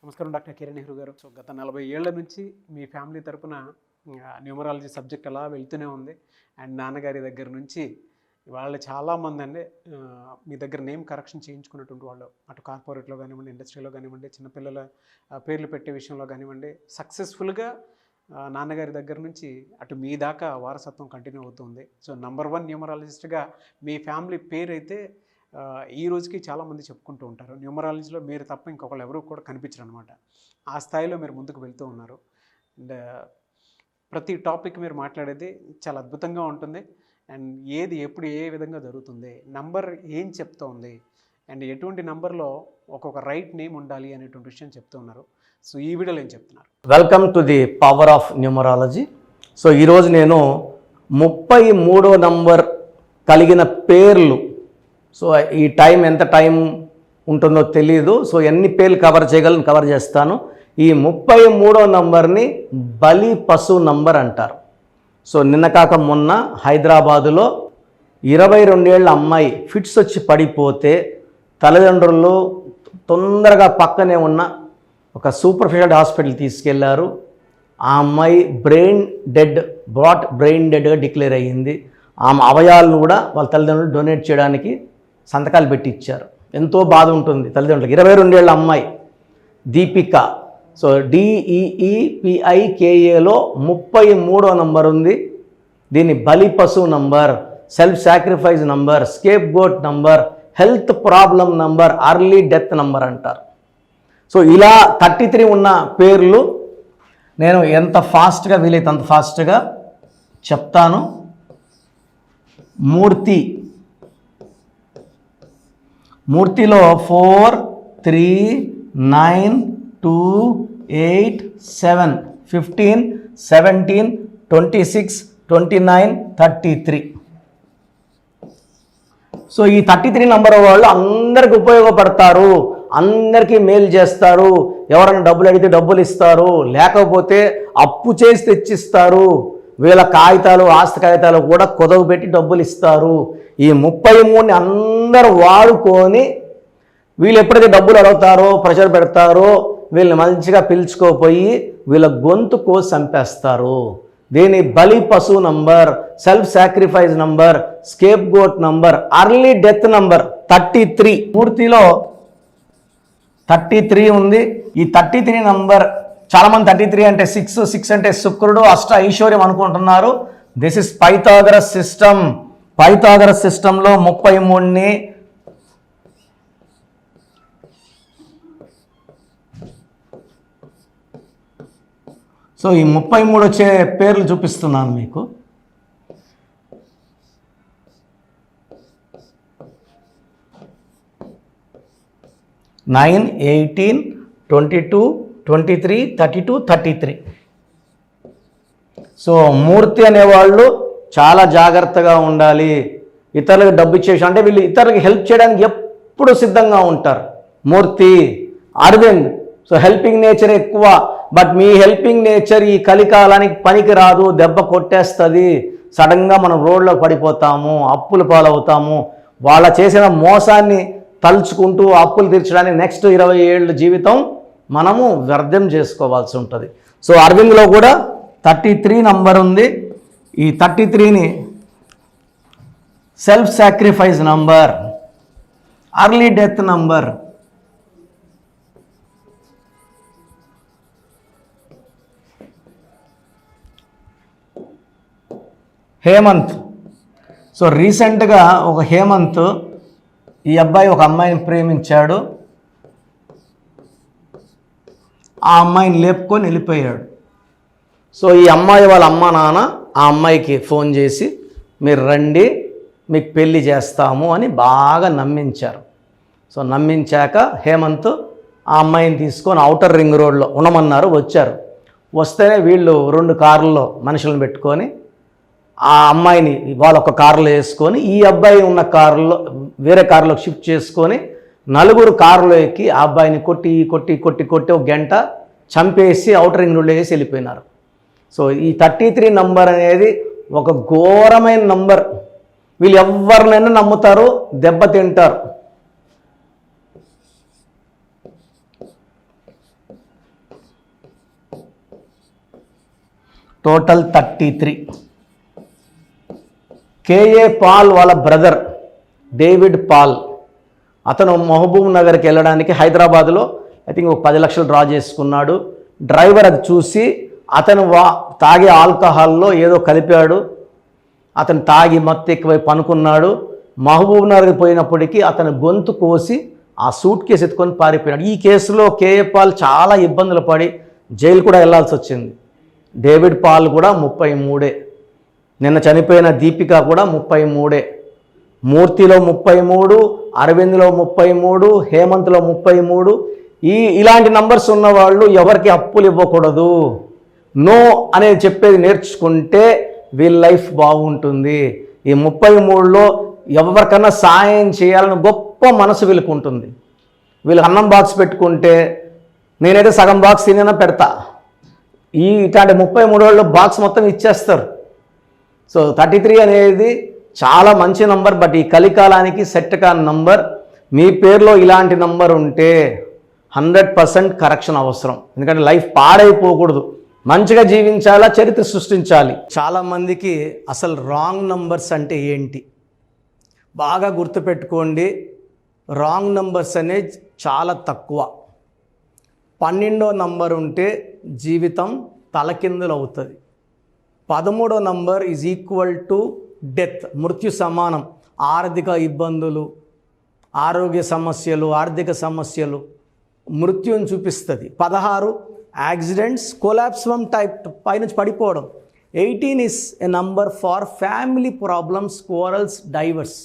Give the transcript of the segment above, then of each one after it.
నమస్కారం డాక్టర్ కిరణ్ నెహ్రూ గారు. సో గత 40 ఏళ్ల నుంచి మీ ఫ్యామిలీ తరపున న్యూమరాలజీ సబ్జెక్ట్ అలా వెళ్తూనే ఉంది. అండ్ నాన్నగారి దగ్గర నుంచి వాళ్ళు చాలామంది అండి మీ దగ్గర నేమ్ కరెక్షన్ చేయించుకున్నటువంటి వాళ్ళు, అటు కార్పొరేట్లో కానివ్వండి, ఇండస్ట్రీలో కానివ్వండి, చిన్నపిల్లల పేర్లు పెట్టే విషయంలో కానివ్వండి, సక్సెస్ఫుల్గా నాన్నగారి దగ్గర నుంచి అటు మీ దాకా వారసత్వం కంటిన్యూ అవుతుంది. సో నంబర్ 1 న్యూమరాలజిస్ట్గా మీ ఫ్యామిలీ పేరు అయితే ఈ రోజుకి చాలామంది చెప్పుకుంటూ ఉంటారు. న్యూమరాలజీలో మీరు తప్ప ఇంకొకళ్ళు ఎవరు కూడా కనిపించరు అనమాట. ఆ స్థాయిలో మీరు ముందుకు వెళ్తూ ఉన్నారు. అండ్ ప్రతి టాపిక్ మీరు మాట్లాడేది చాలా అద్భుతంగా ఉంటుంది. అండ్ ఏది ఎప్పుడు ఏ విధంగా జరుగుతుంది, నంబర్ ఏం చెప్తోంది, అండ్ ఎటువంటి నంబర్లో ఒక్కొక్క రైట్ నేమ్ ఉండాలి అనేటువంటి విషయం చెప్తూ ఉన్నారు. సో ఈ వీడియోలో ఏం చెప్తున్నారు? Welcome to the power of numerology. So ఈరోజు నేను 33వ నంబర్ కలిగిన పేర్లు, సో ఈ ఎంత టైం ఉంటుందో తెలియదు, సో ఎన్ని పేర్లు కవర్ చేయగలను కవర్ చేస్తాను. ఈ 33వ నంబర్ని బలి పశు నంబర్ అంటారు. సో నిన్న కాక మొన్న హైదరాబాదులో 22 ఏళ్ల అమ్మాయి ఫిట్స్ వచ్చి పడిపోతే తల్లిదండ్రులు తొందరగా పక్కనే ఉన్న ఒక సూపర్ స్పెషాలిటీ హాస్పిటల్ తీసుకెళ్లారు. ఆ అమ్మాయి బ్రెయిన్ డెడ్గా డిక్లేర్ అయ్యింది. ఆమె అవయాలను కూడా వాళ్ళ తల్లిదండ్రులు డొనేట్ చేయడానికి సంతకాలు పెట్టి ఇచ్చారు. ఎంతో బాధ ఉంటుంది తల్లిదండ్రులకు. 22 ఏళ్ల అమ్మాయి దీపిక. సో DEEPIKAలో 33వ నంబర్ ఉంది. దీన్ని బలి పశువు number, self sacrifice number, scapegoat number, health problem number, early death number అంటారు. సో ఇలా 33 ఉన్న పేర్లు నేను ఎంత ఫాస్ట్గా వీలైతే అంత ఫాస్ట్గా చెప్తాను. మూర్తిలో 4, 3, 9, 2, 8, 7, 15, 17, 26, 29, 33. సో ఈ 33 నంబర్ వాళ్ళు అందరికి ఉపయోగపడతారు, అందరికీ మేలు చేస్తారు. ఎవరైనా డబ్బులు అడిగితే డబ్బులు ఇస్తారు, లేకపోతే అప్పు చేసి తెచ్చిస్తారు. వీళ్ళ కాగితాలు, ఆస్తి కాగితాలు కూడా కుదవ పెట్టి డబ్బులు ఇస్తారు. ఈ 33ని అందరూ వాడుకొని వీళ్ళు ఎప్పుడైతే డబ్బులు అడుగుతారో, ప్రెషర్ పెడతారో, వీళ్ళని మంచిగా పిలుచుకోపోయి వీళ్ళ గొంతు కోసి చంపేస్తారు. దీని బలి పశువు number, self sacrifice number, scapegoat number, early death number 33. పూర్తిలో 33 ఉంది. ఈ 33 నంబర్ చాలామంది 33 అంటే 6 అంటే శుక్రుడు, అష్ట ఐశ్వర్యం అనుకుంటున్నారు. This is Pythagoras system. Pythagoras సిస్టంలో 33ని సో ఈ 33 వచ్చే పేర్లు చూపిస్తున్నాను మీకు. నైన్, 18, 22, 23, 32, 33. సో మూర్తి అనేవాళ్ళు చాలా జాగ్రత్తగా ఉండాలి. ఇతరులకు డబ్బు ఇచ్చేసి అంటే వీళ్ళు ఇతరులకు హెల్ప్ చేయడానికి ఎప్పుడు సిద్ధంగా ఉంటారు. మూర్తి, అరవింద్, సో హెల్పింగ్ నేచర్ ఎక్కువ. బట్ మీ హెల్పింగ్ నేచర్ ఈ కలికాలానికి పనికి రాదు, దెబ్బ కొట్టేస్తుంది. సడన్గా మనం రోడ్లో పడిపోతాము, అప్పులు పాలవుతాము. వాళ్ళ చేసిన మోసాన్ని తలుచుకుంటూ అప్పులు తీర్చడానికి నెక్స్ట్ 20 ఏళ్ళ జీవితం మనము వ్యర్థం చేసుకోవాల్సి ఉంటుంది. సో అరవింద్లో కూడా 33 నంబర్ ఉంది. ఈ 33ని self sacrifice number, early death number. Hemant. So రీసెంట్గా ఒక హేమంత్, ఈ అబ్బాయి ఒక అమ్మాయిని ప్రేమించాడు. ఆ అమ్మాయిని లేపుకొని వెళ్ళిపోయాడు. సో ఈ అమ్మాయి వాళ్ళ అమ్మ నాన్న ఆ అమ్మాయికి ఫోన్ చేసి మీరు రండి, మీకు పెళ్ళి చేస్తాము అని బాగా నమ్మించారు. సో నమ్మించాక హేమంత్ ఆ అమ్మాయిని తీసుకొని ఔటర్ రింగ్ రోడ్లో ఉండమన్నారు. వచ్చారు. వస్తేనే వీళ్ళు 2 కార్లలో మనుషులను పెట్టుకొని ఆ అమ్మాయిని వాళ్ళ ఒక కారులో వేసుకొని ఈ అబ్బాయి ఉన్న కారులో వేరే కారులో షిఫ్ట్ చేసుకొని 4 కారులో ఎక్కి ఆ అబ్బాయిని కొట్టి ఒక గంట చంపేసి ఔటర్ రింగ్ రోడ్లో వేసి వెళ్ళిపోయినారు. సో ఈ 33 నంబర్ అనేది ఒక ఘోరమైన నంబర్. వీళ్ళు ఎవరినైనా నమ్ముతారు, దెబ్బతింటారు. టోటల్ 33. కేఏ పాల్ వాళ్ళ బ్రదర్ డేవిడ్ పాల్, అతను మహబూబ్ నగర్కి వెళ్ళడానికి హైదరాబాద్లో ఐ థింక్ ఒక 10 లక్షలు డ్రా చేసుకున్నాడు. డ్రైవర్ అది చూసి అతను తాగే ఆల్కహాల్లో ఏదో కలిపాడు, అతను తాగి మత్తు ఎక్కువై పనుకున్నాడు. మహబూబ్ నగర్కి పోయినప్పటికీ అతను గొంతు కోసి ఆ సూట్ కేసు ఎత్తుకొని పారిపోయాడు. ఈ కేసులో కేఏ పాల్ చాలా ఇబ్బందులు పడి జైలు కూడా వెళ్ళాల్సి వచ్చింది. డేవిడ్ పాల్ కూడా 33. నిన్న చనిపోయిన దీపిక కూడా 33. మూర్తిలో 33, అరవింద్లో 33, హేమంత్లో 33. ఇలాంటి నంబర్స్ ఉన్నవాళ్ళు ఎవరికి అప్పులు ఇవ్వకూడదు, నో అనేది చెప్పేది నేర్చుకుంటే వీళ్ళ లైఫ్ బాగుంటుంది. ఈ 33లో ఎవరికన్నా సాయం చేయాలని గొప్ప మనసు వీళ్ళకు ఉంటుంది. వీళ్ళు అన్నం బాక్స్ పెట్టుకుంటే నేనైతే సగం బాక్స్ తినేనా పెడతా, ఇట్లాంటి 33 బాక్స్ మొత్తం ఇచ్చేస్తారు. సో 33 అనేది చాలా మంచి నంబర్, బట్ ఈ కలికాలానికి సెట్ కాని నంబర్. మీ పేరులో ఇలాంటి నంబర్ ఉంటే 100% కరెక్షన్ అవసరం. ఎందుకంటే లైఫ్ పాడైపోకూడదు, మంచిగా జీవించాలా, చరిత్ర సృష్టించాలి. చాలామందికి అసలు రాంగ్ నంబర్స్ అంటే ఏంటి బాగా గుర్తుపెట్టుకోండి. రాంగ్ నంబర్స్ అనేది చాలా తక్కువ. 12వ నంబర్ ఉంటే జీవితం తలకిందులు అవుతుంది. 13వ number is equal to death, మృత్యు సమానం. ఆర్థిక ఇబ్బందులు, ఆరోగ్య సమస్యలు, ఆర్థిక సమస్యలు మృత్యుని చూపిస్తుంది. 16 యాక్సిడెంట్స్, కొలాప్స్ ఫ్రమ్ టైప్ పైనుంచి పడిపోవడం. 18 is a number far family problems, quarrels, divorce.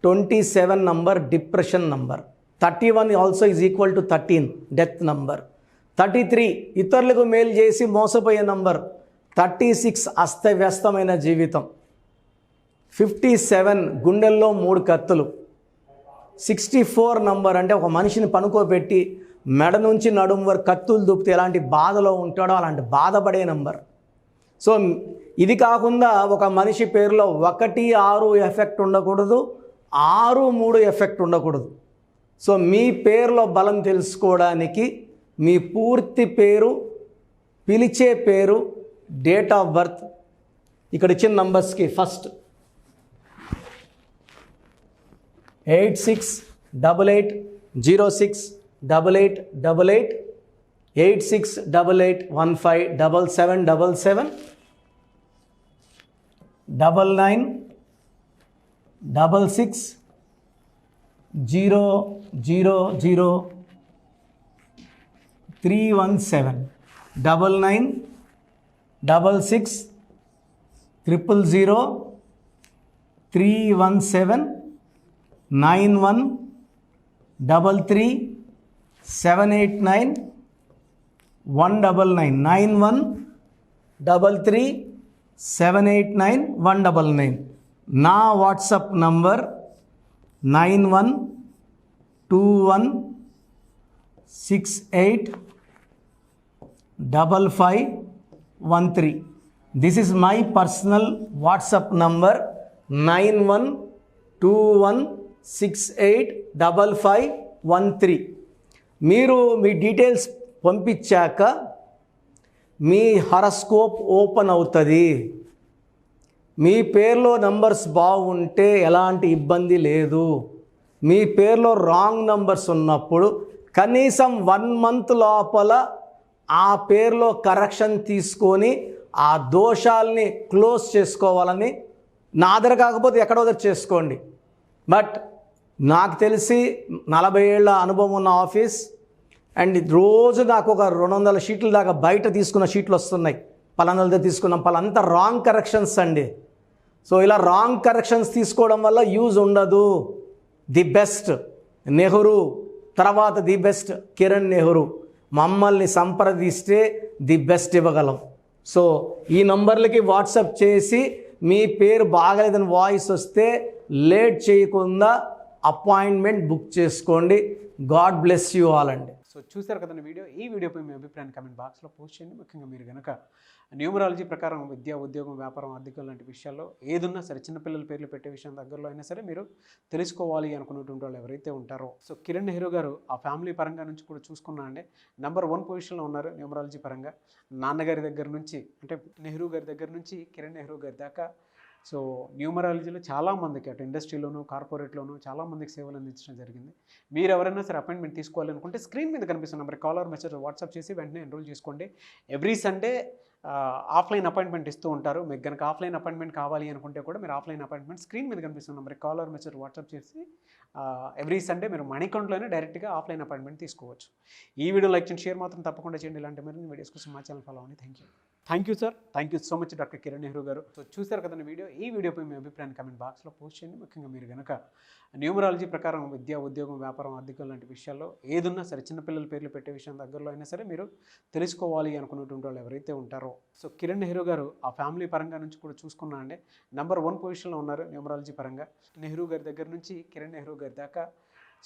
27 number depression number. 31 also is equal to 13 death number. 33 ఇతరులకు మేలు చేసి మోసపోయే నంబర్. 36 అస్తవ్యస్తమైన జీవితం. 57 గుండెల్లో 3 కత్తులు. 64 నంబర్ అంటే ఒక మనిషిని పనుకోబెట్టి మెడ నుంచి నడుము వరకు కత్తులు దూపితే ఎలాంటి బాధలో ఉంటాడో అలాంటి బాధపడే నంబర్. సో ఇది కాకుండా ఒక మనిషి పేరులో 1, 6 ఎఫెక్ట్ ఉండకూడదు, 6, 3 ఎఫెక్ట్ ఉండకూడదు. సో మీ పేరులో బలం తెలుసుకోవడానికి మీ పూర్తి పేరు, పిలిచే పేరు, డేట్ ఆఫ్ బర్త్, ఇక్కడ ఇచ్చిన నంబర్స్కి ఫస్ట్ 8688068888, 8688157777, 9966000317, 9966000317, 9133789199, 9133789199. నా WhatsApp number 9121685513. This is my personal WhatsApp number 9121685513. మీరు మీ డీటెయిల్స్ పంపించాక మీ హరస్కోప్ ఓపెన్ అవుతుంది. మీ పేరులో నంబర్స్ బాగుంటే ఎలాంటి ఇబ్బంది లేదు. మీ పేరులో రాంగ్ నంబర్స్ ఉన్నప్పుడు కనీసం 1 మంత్ లోపల ఆ పేరులో కరెక్షన్ తీసుకొని ఆ దోషాలని క్లోజ్ చేసుకోవాలని, నా దగ్గర కాకపోతే ఎక్కడో దగ్గర చేసుకోండి. బట్ నాకు తెలిసి 40 ఏళ్ళ అనుభవం ఉన్న ఆఫీస్, అండ్ రోజు నాకు ఒక 200 షీట్ల దాకా బయట తీసుకున్న షీట్లు వస్తున్నాయి. పలానాలతో తీసుకున్నాం, పలానంతా రాంగ్ కరెక్షన్స్ అండి. సో ఇలా రాంగ్ కరెక్షన్స్ తీసుకోవడం వల్ల యూజ్ ఉండదు. ది బెస్ట్ నెహ్రూ, తర్వాత ది బెస్ట్ కిరణ్ నెహ్రూ, మమ్మల్ని సంప్రదిస్తే ది బెస్ట్ ఇవ్వగలం. సో ఈ నంబర్లకి వాట్సాప్ చేసి మీ పేరు బాగలేదని వాయిస్ వస్తే లేట్ చేయకుండా అపాయింట్మెంట్ బుక్ చేసుకోండి. గాడ్ బ్లెస్ యూ ఆల్ అండి. సో చూసారు కదండి వీడియో. ఈ వీడియోపై మీ అభిప్రాయాన్ని కామెంట్ బాక్స్లో పోస్ట్ చేయండి. ముఖ్యంగా మీరు కనుక న్యూమరాలజీ ప్రకారం విద్య, ఉద్యోగం, వ్యాపారం, ఆర్థికం లాంటి విషయాల్లో ఏదున్నా సరే, చిన్నపిల్లల పేర్లు పెట్టే విషయం దగ్గరలో అయినా సరే మీరు తెలుసుకోవాలి అనుకున్నటువంటి వాళ్ళు ఎవరైతే ఉంటారో, సో కిరణ్ నెహ్రూ గారు ఆ ఫ్యామిలీ పరంగా నుంచి కూడా చూసుకున్నా అండి నెంబర్ 1 పొజిషన్లో ఉన్నారు న్యూమరాలజీ పరంగా. నాన్నగారి దగ్గర నుంచి అంటే నెహ్రూ గారి దగ్గర నుంచి కిరణ్ నెహ్రూ గారి దాకా సో న్యూమరాలజీలో చాలామందికి అటు ఇండస్ట్రీలోను, కార్పొరేట్లోను చాలామందికి సేవలు అందించడం జరిగింది. మీరు ఎవరైనా సరే అపాయింట్మెంట్ తీసుకోవాలనుకుంటే స్క్రీన్ మీద కనిపిస్తున్న నెంబర్ కాలర్ మెసేజ్ వాట్సాప్ చేసి వెంటనే ఎన్రోల్ చేసుకోండి. ఎవ్రీ సండే ఆఫ్లైన్ అపాయింట్మెంట్ ఇస్తూ ఉంటారు. మీకు కనుక ఆఫ్లైన్ అపాయింట్మెంట్ కావాలి అనుకుంటే కూడా మీరు ఆఫ్లైన్ అపాయింట్మెంట్ స్క్రీన్ మీద కనిపిస్తున్న నెంబర్ కాలర్ మెసేజ్ వాట్సాప్ చేసి ఎవ్రీ సండే మీరు మణికొండలోనే డైరెక్ట్గా ఆఫ్లైన్ అపాయింట్మెంట్ తీసుకోవచ్చు. ఈ వీడియో లైక్ చేయండి, షేర్ మాత్రం తప్పకుండా చేయండి. ఇలాంటి మరిన్ని వీడియోస్ కోసం మా ఛానల్ ఫాలో అవ్వండి. Thank you sir. Thank you so much doctor Kiran Nehru గారు. సో చూసారు కదండి వీడియో. ఈ వీడియోపై మీ అభిప్రాయాన్ని కామెంట్ బాక్స్లో పోస్ట్ చేయండి. ముఖ్యంగా మీరు కనుక న్యూమరాలజీ ప్రకారం విద్య, ఉద్యోగం, వ్యాపారం, ఆర్థికం లాంటి విషయాల్లో ఏదున్నా సరే, చిన్నపిల్లల పేర్లు పెట్టే విషయం దగ్గరలో అయినా సరే మీరు తెలుసుకోవాలి అనుకున్నటువంటి వాళ్ళు ఎవరైతే ఉంటారో, సో కిరణ్ నెహ్రూ గారు ఆ ఫ్యామిలీ పరంగా నుంచి కూడా చూసుకున్నా అండి నెంబర్ 1 పొజిషన్లో ఉన్నారు న్యూమరాలజీ పరంగా. నెహ్రూ గారి దగ్గర నుంచి కిరణ్ నెహ్రూ గారి దాకా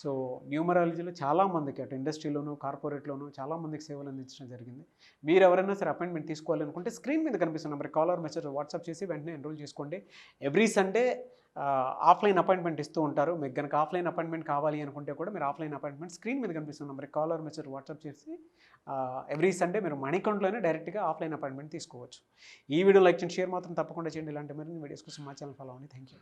సో న్యూమరాలజీలో చాలామందికి అటు ఇండస్ట్రీలోను, కార్పొరేట్లోను చాలామందికి సేవలు అందించడం జరిగింది. మీరు ఎవరైనా సరే అపాయింట్మెంట్ తీసుకోవాలనుకుంటే స్క్రీన్ మీద కనిపిస్తున్న నెంబర్ కాలర్ మెసేజ్ వాట్సాప్ చేసి వెంటనే ఎన్రోల్ చేసుకోండి. ఎవ్రీ సండే ఆఫ్లైన్ అపాయింట్మెంట్ ఇస్తూ ఉంటారు. మీకు కనుక ఆఫ్లైన్ అపాయింట్మెంట్ కావాలి అనుకుంటే కూడా మీరు ఆఫ్లైన్ అపాయింట్మెంట్ స్క్రీన్ మీద కనిపిస్తున్న నెంబర్ కాలర్ మెసేజ్ వాట్సాప్ చేసి ఎవ్రీ సండే మీరు మణికొండలోనే డైరెక్ట్గా ఆఫ్లైన్ అపాయింట్మెంట్ తీసుకోవచ్చు. ఈ వీడియో లైక్ చేయండి, షేర్ మాత్రం తప్పకుండా చేయండి. ఇలాంటి మరిన్ని వీడియోస్ కోసం మా ఛానల్ ఫాలో అవ్వండి. Thank you.